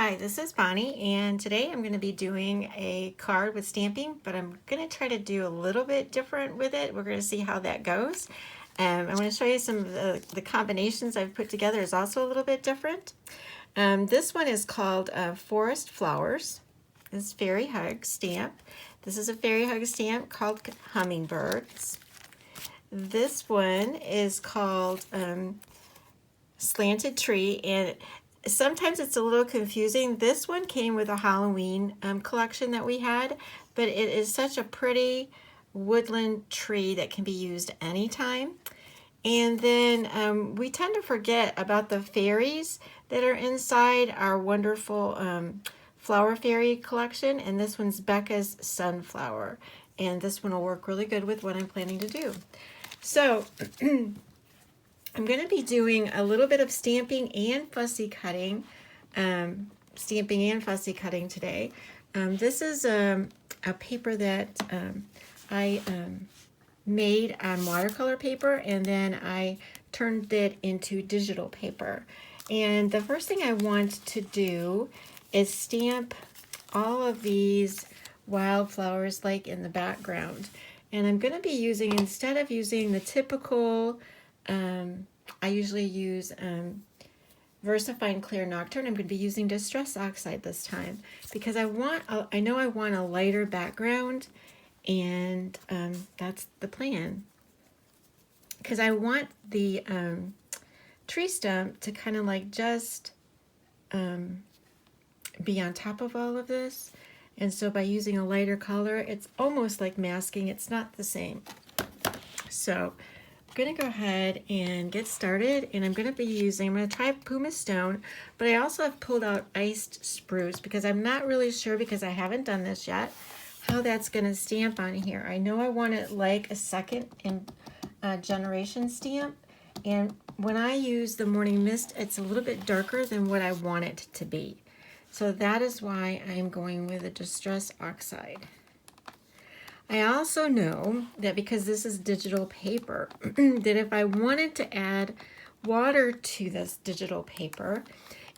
Hi, this is Bonnie, and today I'm going to be doing a card with stamping, but I'm going to try to do a little bit different with it. We're going to see how that goes. I'm going to show you some of the combinations I've put together is also a little bit different. This one is called Forest Flowers. This Fairy Hug stamp. This is a Fairy Hug stamp called Hummingbirds. This one is called Slanted Tree, and sometimes it's a little confusing. This one came with a Halloween collection that we had, but it is such a pretty woodland tree that can be used anytime. And then we tend to forget about the fairies that are inside our wonderful flower fairy collection, and this one's Becca's Sunflower, and this one will work really good with what I'm planning to do. So I'm going to be doing a little bit of stamping and fussy cutting, today. This is a paper that I made on watercolor paper, and then I turned it into digital paper. And the first thing I want to do is stamp all of these wildflowers like in the background. And I'm going to be using, instead of using the typical I usually use VersaFine Clear Nocturne. I'm going to be using Distress Oxide this time because I know I want a lighter background, and that's the plan. Because I want the tree stump to kind of like just be on top of all of this. And so by using a lighter color, it's almost like masking. It's not the same. So I'm going to go ahead and get started, and I'm going to try Pumice Stone, but I also have pulled out Iced Spruce because I'm not really sure, because I haven't done this yet, how that's going to stamp on here. I know I want it like a second generation stamp, and when I use the Morning Mist, it's a little bit darker than what I want it to be. So that is why I'm going with a Distress Oxide. I also know that because this is digital paper, that if I wanted to add water to this digital paper,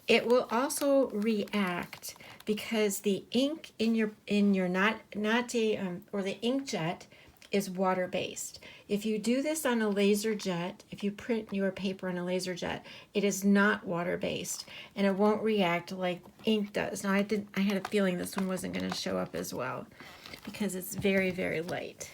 it will also react, because the ink in your or the inkjet is water-based. If you do this on a laser jet, if you print your paper on a laser jet, it is not water-based, and it won't react like ink does. Now I had a feeling this one wasn't going to show up as well, because it's very, very light.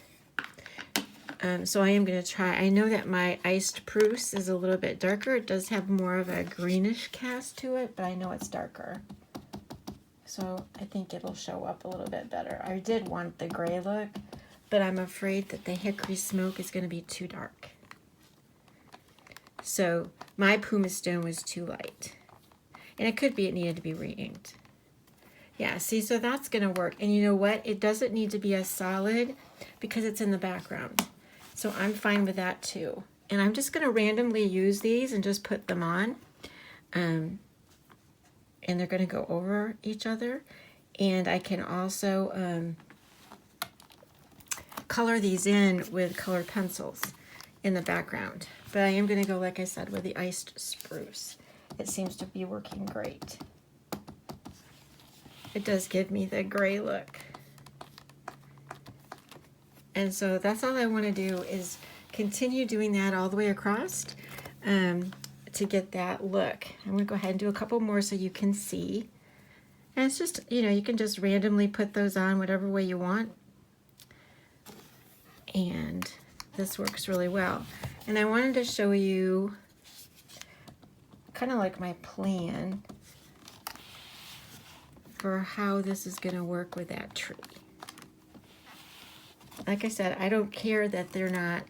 So I am going to try. I know that my Iced Spruce is a little bit darker. It does have more of a greenish cast to it, but I know it's darker. So I think it'll show up a little bit better. I did want the gray look, but I'm afraid that the hickory smoke is going to be too dark. So my Pumice Stone was too light. And it could be it needed to be re-inked. Yeah, see, so that's going to work. And you know what? It doesn't need to be as solid because it's in the background. So I'm fine with that too. And I'm just going to randomly use these and just put them on. And they're going to go over each other. And I can also color these in with colored pencils in the background. But I am going to go, like I said, with the Iced Spruce. It seems to be working great. It does give me the gray look. And so that's all I want to do, is continue doing that all the way across to get that look. I'm going to go ahead and do a couple more so you can see. And it's just, you can just randomly put those on whatever way you want. And this works really well. And I wanted to show you kind of like my plan for how this is going to work with that tree. Like I said, I don't care that they're not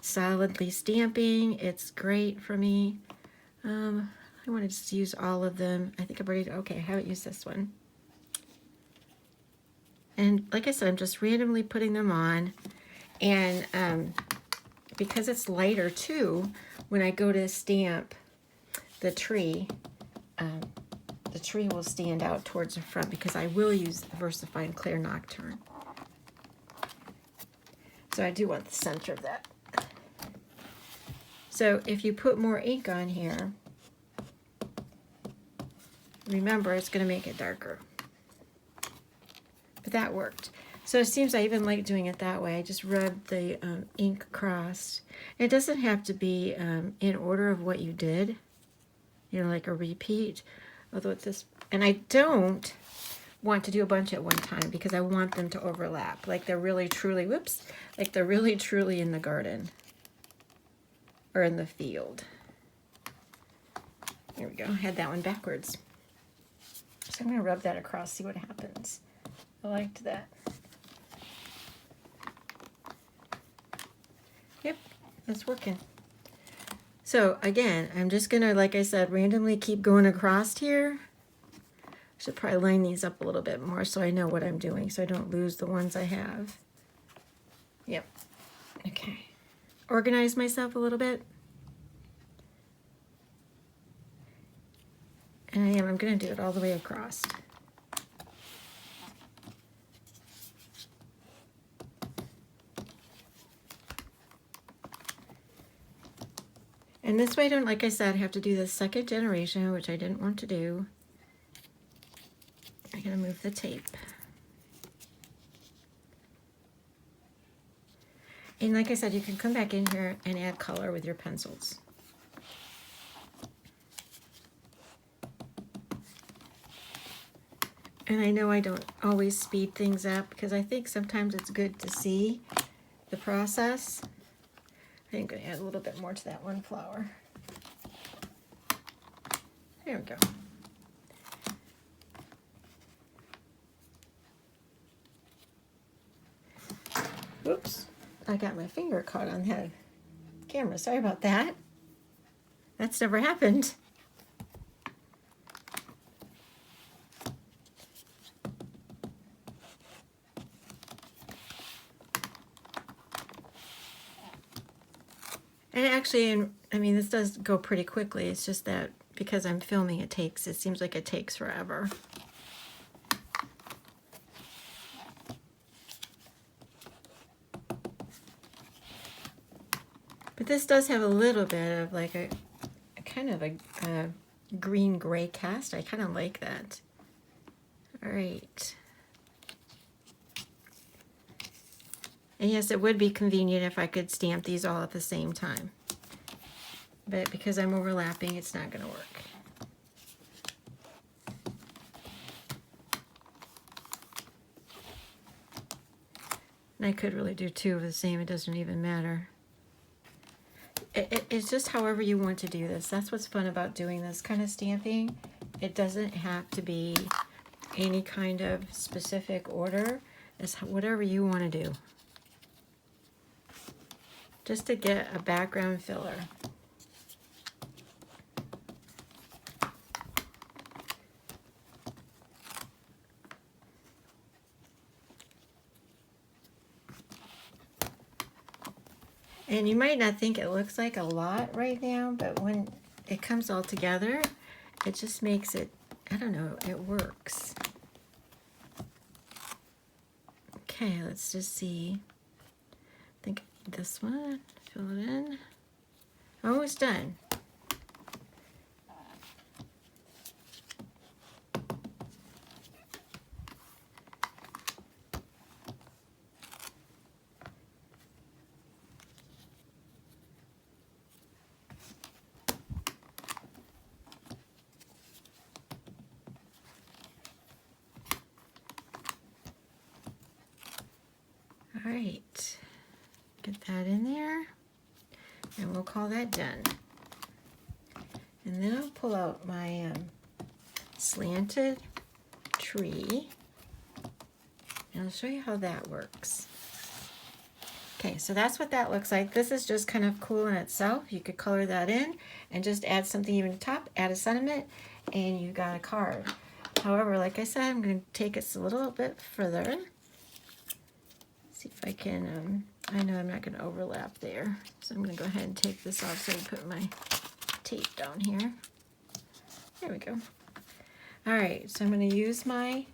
solidly stamping. It's great for me. I want to just use all of them. I think I've already, okay, I haven't used this one. And like I said, I'm just randomly putting them on. And because it's lighter too, when I go to stamp the tree will stand out towards the front, because I will use the VersaFine Clear Nocturne. So I do want the center of that. So if you put more ink on here, remember, it's going to make it darker. But that worked. So it seems I even like doing it that way. I just rubbed the ink across. It doesn't have to be in order of what you did, you know, like a repeat. Although it's this, and I don't want to do a bunch at one time because I want them to overlap, like they're really truly, whoops, like they're really truly in the garden or in the field. There we go. I had that one backwards. So I'm going to rub that across, see what happens. I liked that. Yep, that's working. So again, I'm just gonna, like I said, randomly keep going across here. Should probably line these up a little bit more so I know what I'm doing so I don't lose the ones I have. Yep, okay. Organize myself a little bit. And I'm gonna do it all the way across. And this way I don't, like I said, have to do the second generation, which I didn't want to do. I'm gonna move the tape. And like I said, you can come back in here and add color with your pencils. And I know I don't always speed things up because I think sometimes it's good to see the process. I think I'm going to add a little bit more to that one flower. There we go. Oops, I got my finger caught on the camera. Sorry about that. That's never happened. And actually, I mean, this does go pretty quickly. It's just that because I'm filming, it seems like it takes forever. But this does have a little bit of like a kind of a green-gray cast. I kind of like that. All right. And yes, it would be convenient if I could stamp these all at the same time. But because I'm overlapping, it's not going to work. And I could really do two of the same. It doesn't even matter. It's just however you want to do this. That's what's fun about doing this kind of stamping. It doesn't have to be any kind of specific order. It's whatever you want to do. Just to get a background filler. And you might not think it looks like a lot right now, but when it comes all together, it just makes it, I don't know, it works. Okay, let's just see. I think this one, fill it in. Almost done. All right, get that in there, and we'll call that done. And then I'll pull out my Slanted Tree, and I'll show you how that works. Okay, so that's what that looks like. This is just kind of cool in itself. You could color that in and just add something even to the top, add a sentiment, and you got a card. However, like I said, I'm going to take it a little bit further. See if I can, I know I'm not going to overlap there, so I'm going to go ahead and take this off so I put my tape down here. There we go. All right, so I'm going to use my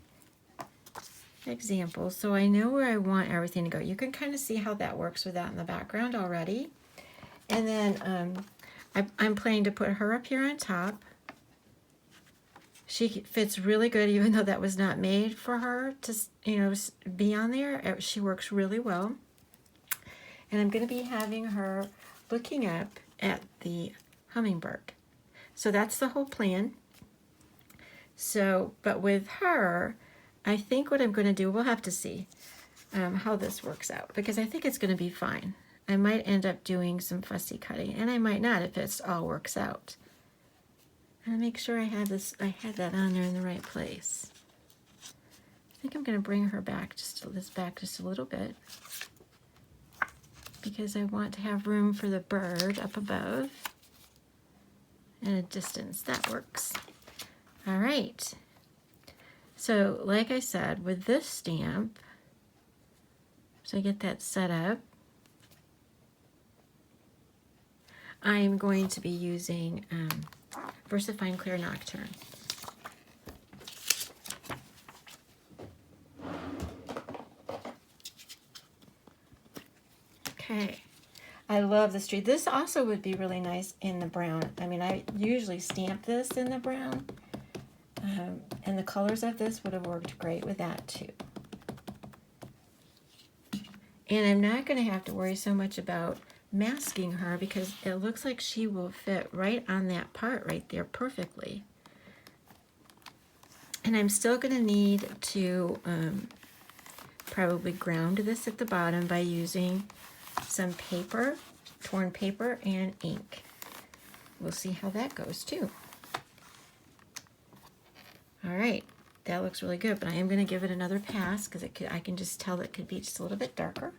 example so I know where I want everything to go. You can kind of see how that works with that in the background already. And then I'm planning to put her up here on top. She fits really good, even though that was not made for her to, you know, be on there. She works really well. And I'm going to be having her looking up at the hummingbird. So that's the whole plan. So, but with her, I think what I'm going to do, we'll have to see how this works out, because I think it's going to be fine. I might end up doing some fussy cutting, and I might not if it all works out. And make sure I have this, I had that on there in the right place. I think I'm going to bring her back just a little bit, because I want to have room for the bird up above and a distance. That works. All right. So like I said, with this stamp, so I get that set up, I'm going to be using VersaFine Clear Nocturne. Okay, I love this tree. This also would be really nice in the brown. I mean, I usually stamp this in the brown, and the colors of this would have worked great with that too. And I'm not going to have to worry so much about masking her, because it looks like she will fit right on that part right there perfectly. And I'm still going to need to probably ground this at the bottom by using some paper, torn paper, and ink. We'll see how that goes too. All right, that looks really good, but I am going to give it another pass, because I can just tell that it could be just a little bit darker.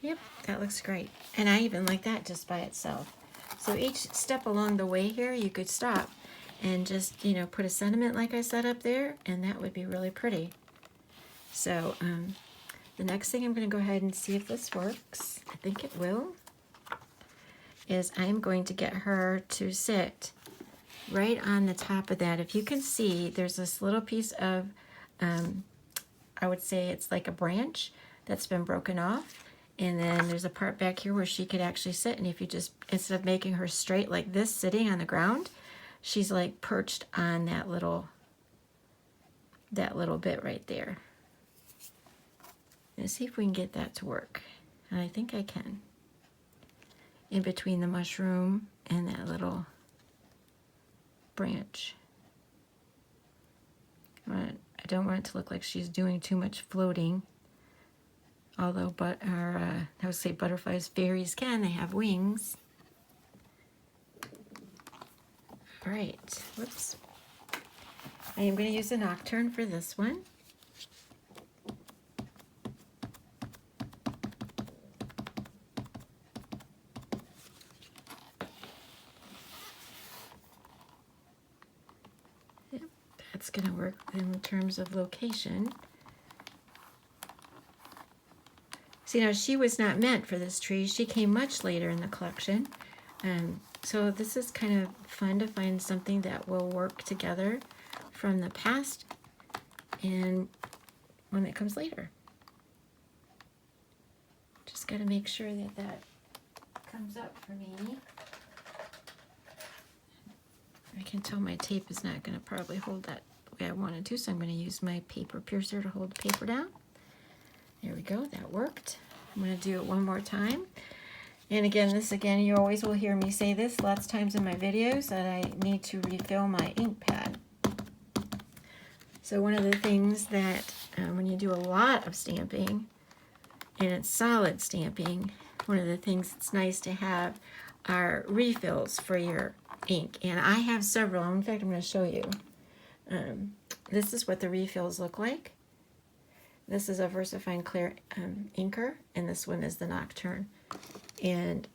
Yep, that looks great. And I even like that just by itself. So each step along the way here, you could stop and just, you know, put a sentiment like I said up there, and that would be really pretty. So the next thing I'm going to go ahead and see if this works. I think it will. Is I'm going to get her to sit right on the top of that. If you can see, there's this little piece of, I would say it's like a branch that's been broken off. And then there's a part back here where she could actually sit, and if you just, instead of making her straight like this, sitting on the ground, she's like perched on that little bit right there. Let's see if we can get that to work. And I think I can. In between the mushroom and that little branch. I don't want it to look like she's doing too much floating. Although, I would say butterflies, fairies can, they have wings. All right, whoops. I am going to use a nocturne for this one. Yep, that's going to work in terms of location. See, now she was not meant for this tree. She came much later in the collection. So this is kind of fun to find something that will work together from the past and when it comes later. Just got to make sure that that comes up for me. I can tell my tape is not going to probably hold that the way I wanted to, so I'm going to use my paper piercer to hold the paper down. There we go, that worked. I'm going to do it one more time. And again, you always will hear me say this lots of times in my videos, that I need to refill my ink pad. So one of the things that when you do a lot of stamping, and it's solid stamping, one of the things that's nice to have are refills for your ink. And I have several. In fact, I'm going to show you. This is what the refills look like. This is a VersaFine Clear inker, and this one is the Nocturne. And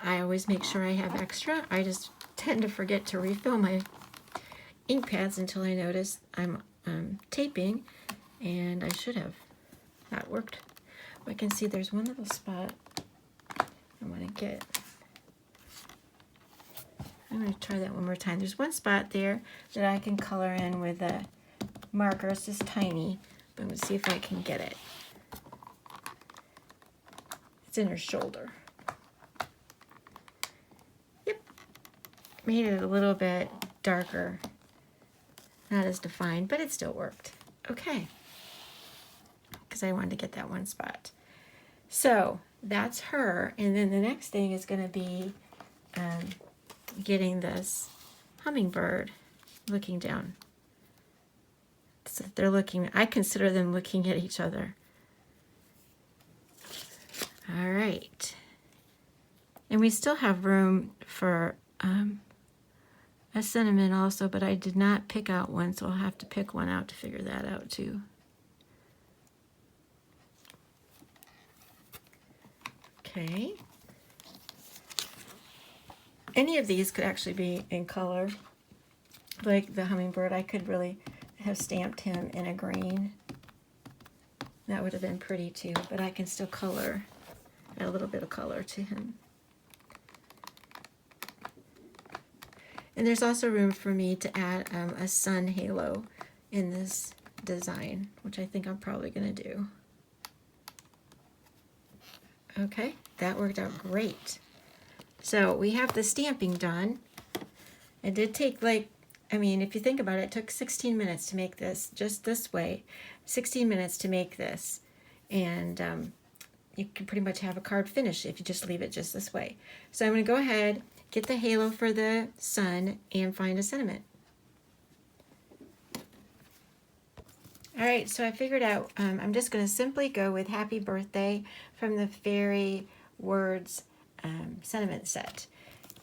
I always make sure I have extra. I just tend to forget to refill my ink pads until I notice I'm taping, and I should have. That worked. I can see there's one little spot I want to get. I'm going to try that one more time. There's one spot there that I can color in with a marker. It's just tiny, but I'm going to see if I can get it. It's in her shoulder. Yep. Made it a little bit darker. Not as defined, but it still worked. Okay. Because I wanted to get that one spot. So that's her. And then the next thing is going to be getting this hummingbird looking down. So they're looking, I consider them looking at each other. All right. And we still have room for a sentiment also, but I did not pick out one, so I'll have to pick one out to figure that out too. Okay. Any of these could actually be in color. Like the hummingbird, I could really have stamped him in a green. That would have been pretty too, but I can still color, add a little bit of color to him. And there's also room for me to add a sun halo in this design, which I think I'm probably going to do. Okay, that worked out great. So we have the stamping done. It did take like, I mean, if you think about it, it took 16 minutes to make this just this way, 16 minutes to make this. And you can pretty much have a card finish if you just leave it just this way. So I'm going to go ahead, get the halo for the sun, and find a sentiment. All right, so I figured out I'm just going to simply go with Happy Birthday from the Fairy Words sentiment set.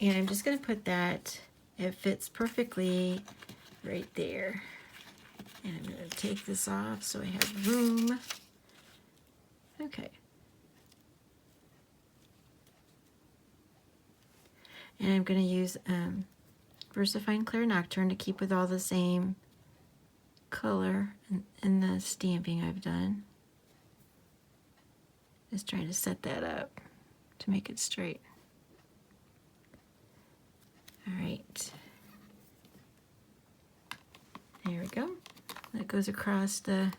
And I'm just going to put that, it fits perfectly right there. And I'm going to take this off so I have room. Okay. And I'm going to use VersaFine Clear Nocturne to keep with all the same color in the stamping I've done. Just trying to set that up to make it straight. All right. There we go. That goes across the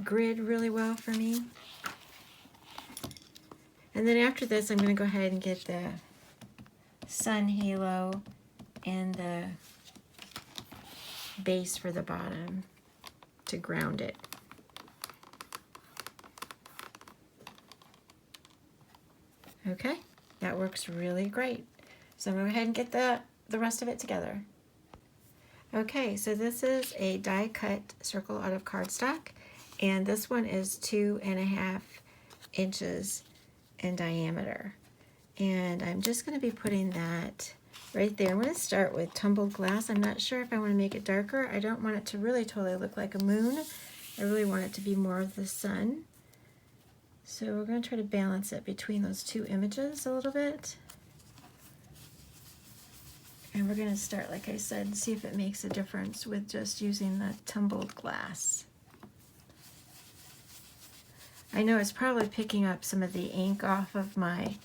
grid really well for me. And then after this, I'm going to go ahead and get the sun halo and the base for the bottom to ground it. Okay, that works really great. So I'm going to go ahead and get the rest of it together. Okay, so this is a die cut circle out of cardstock, and this one is 2.5 inches in diameter. And I'm just going to be putting that right there. I'm going to start with tumbled glass. I'm not sure if I want to make it darker. I don't want it to really totally look like a moon. I really want it to be more of the sun. So we're going to try to balance it between those two images a little bit. And we're going to start, like I said, and see if it makes a difference with just using the tumbled glass. I know it's probably picking up some of the ink off of my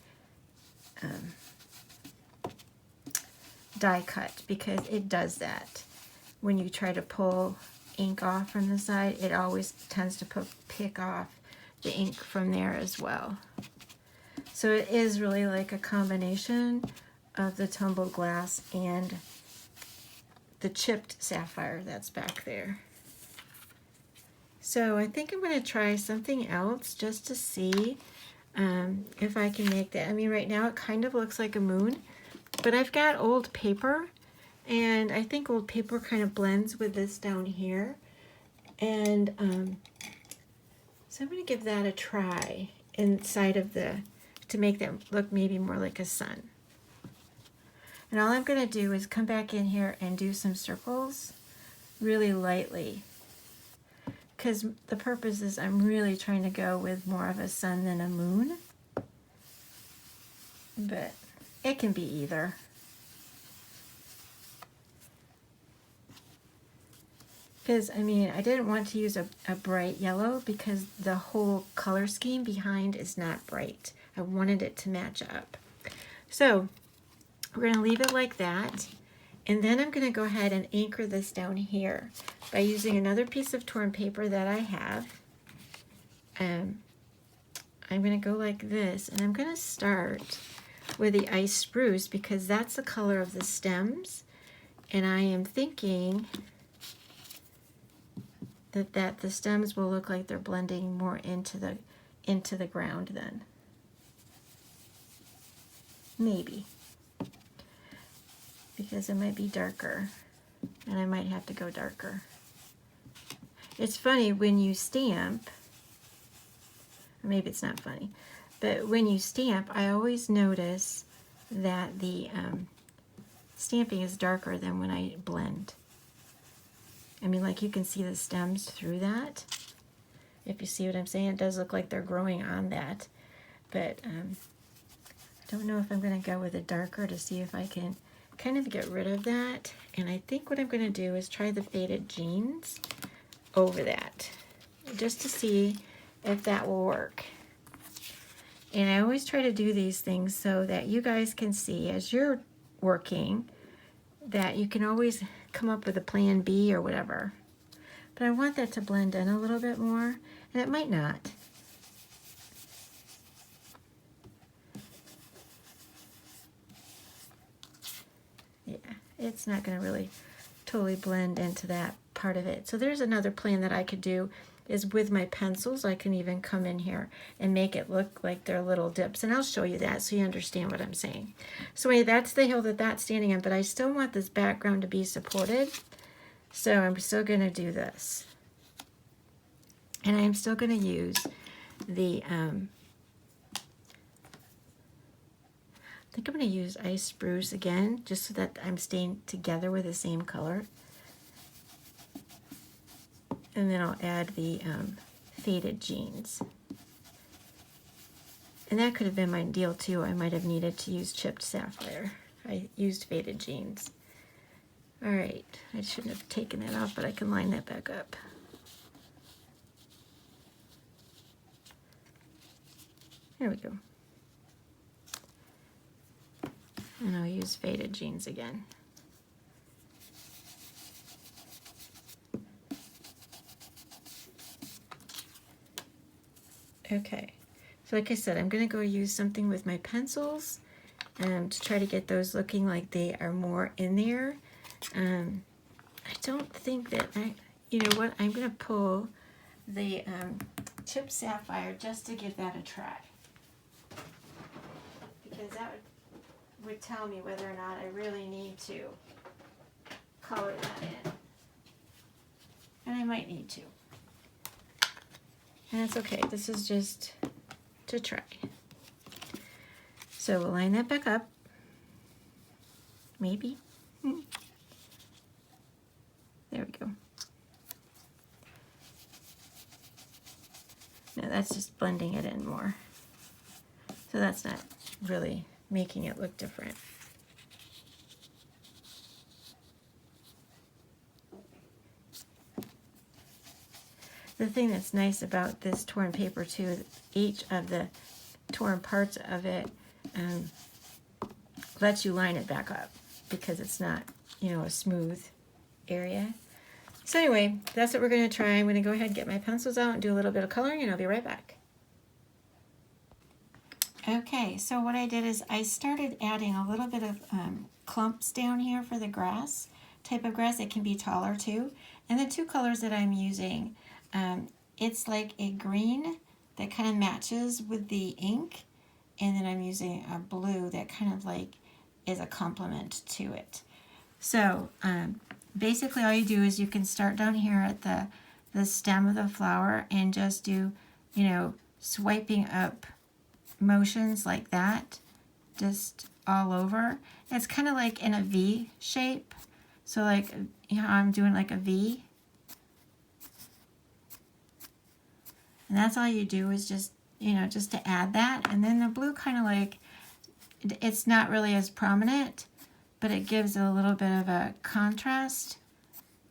die cut, because it does that. When you try to pull ink off from the side, it always tends to pick off the ink from there as well. So it is really like a combination of the tumbled glass and the chipped sapphire that's back there. So I think I'm going to try something else just to see if I can make that. I mean, right now it kind of looks like a moon, but I've got old paper, and I think old paper kind of blends with this down here. And so I'm going to give that a try inside of to make that look maybe more like a sun. And all I'm going to do is come back in here and do some circles really lightly, because the purpose is I'm really trying to go with more of a sun than a moon, but it can be either. Because, I mean, I didn't want to use a bright yellow because the whole color scheme behind is not bright. I wanted it to match up. So We're going to leave it like that. And then I'm going to go ahead and anchor this down here by using another piece of torn paper that I have. I'm going to go like this, and I'm going to start with the ice spruce because that's the color of the stems. And I am thinking that the stems will look like they're blending more into the ground then. Maybe. Because it might be darker, and I might have to go darker. It's funny when you stamp, or maybe it's not funny, but when you stamp, I always notice that the stamping is darker than when I blend. I mean, like you can see the stems through that. If you see what I'm saying, it does look like they're growing on that. But I don't know if I'm going to go with a darker to see if I can kind of get rid of that. And I think what I'm going to do is try the faded jeans over that, just to see if that will work. And I always try to do these things so that you guys can see as you're working that you can always come up with a plan B or whatever. But I want that to blend in a little bit more, and it might not. Yeah, it's not going to really totally blend into that part of it. So there's another plan that I could do is with my pencils. I can even come in here and make it look like they're little dips, and I'll show you that so you understand what I'm saying. So anyway, that's the hill that's standing on, but I still want this background to be supported, so I'm still going to do this. And I'm still going to use the I think I'm going to use ice spruce again, just so that I'm staying together with the same color. And then I'll add the faded jeans. And that could have been my deal too. I might have needed to use chipped sapphire. I used faded jeans. All right, I shouldn't have taken that off, but I can line that back up. There we go. And I'll use faded jeans again. Okay, so like I said, I'm going to go use something with my pencils to try to get those looking like they are more in there. I don't think that you know what, I'm going to pull the chipped sapphire just to give that a try. Because that would tell me whether or not I really need to color that in. And I might need to. And it's okay, this is just to try. So we'll line that back up. Maybe. There we go. No, that's just blending it in more. So that's not really making it look different. The thing that's nice about this torn paper too is each of the torn parts of it lets you line it back up because it's not, you know, a smooth area. So anyway, that's what we're going to try. I'm going to go ahead and get my pencils out and do a little bit of coloring, and I'll be right back. Okay, so what I did is I started adding a little bit of clumps down here for the grass, type of grass. It can be taller too. And the two colors that I'm using, it's like a green that kind of matches with the ink, and then I'm using a blue that kind of like is a complement to it. So basically all you do is you can start down here at the stem of the flower and just do, you know, swiping up motions like that, just all over. It's kind of like in a V shape. So like, you know, I'm doing like a V. And that's all you do is just, you know, just to add that. And then the blue kind of like, it's not really as prominent, but it gives a little bit of a contrast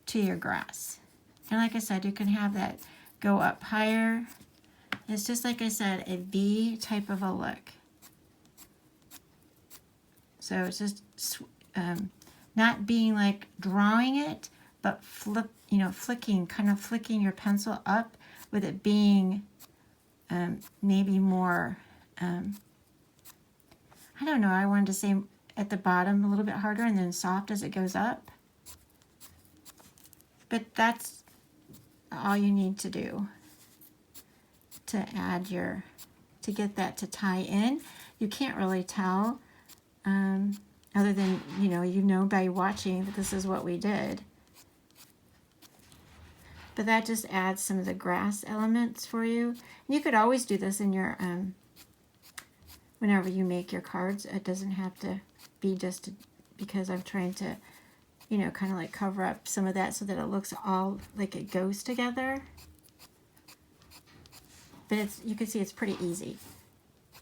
to your grass. And like I said, you can have that go up higher. It's just, like I said, a V type of a look. So it's just not being like drawing it, but flicking, kind of flicking your pencil up with it being maybe more, I don't know, I wanted to say at the bottom a little bit harder and then soft as it goes up. But that's all you need to do to add to get that to tie in. You can't really tell, other than, you know by watching that this is what we did. But that just adds some of the grass elements for you. And you could always do this in your, whenever you make your cards. It doesn't have to be just because I'm trying to, kind of like cover up some of that so that it looks all like it goes together. But you can see it's pretty easy.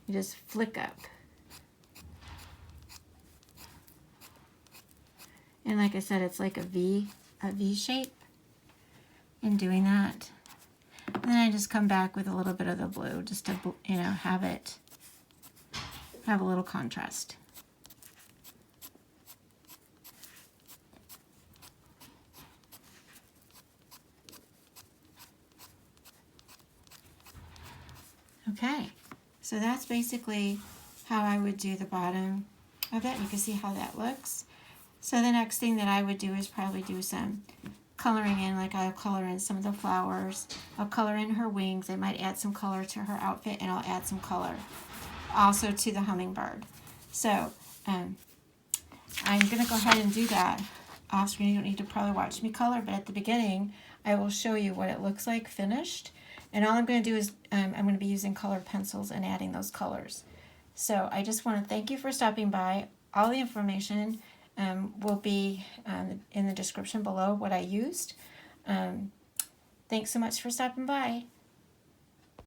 You just flick up. And like I said, it's like a V shape in doing that. And then I just come back with a little bit of the blue just to, have a little contrast. Okay, so that's basically how I would do the bottom of that. You can see how that looks. So the next thing that I would do is probably do some coloring in, like I'll color in some of the flowers. I'll color in her wings. I might add some color to her outfit, and I'll add some color also to the hummingbird. So I'm going to go ahead and do that off screen. You don't need to probably watch me color, but at the beginning I will show you what it looks like finished. And all I'm going to do is I'm going to be using colored pencils and adding those colors. So I just want to thank you for stopping by. All the information will be in the description below what I used. Thanks so much for stopping by.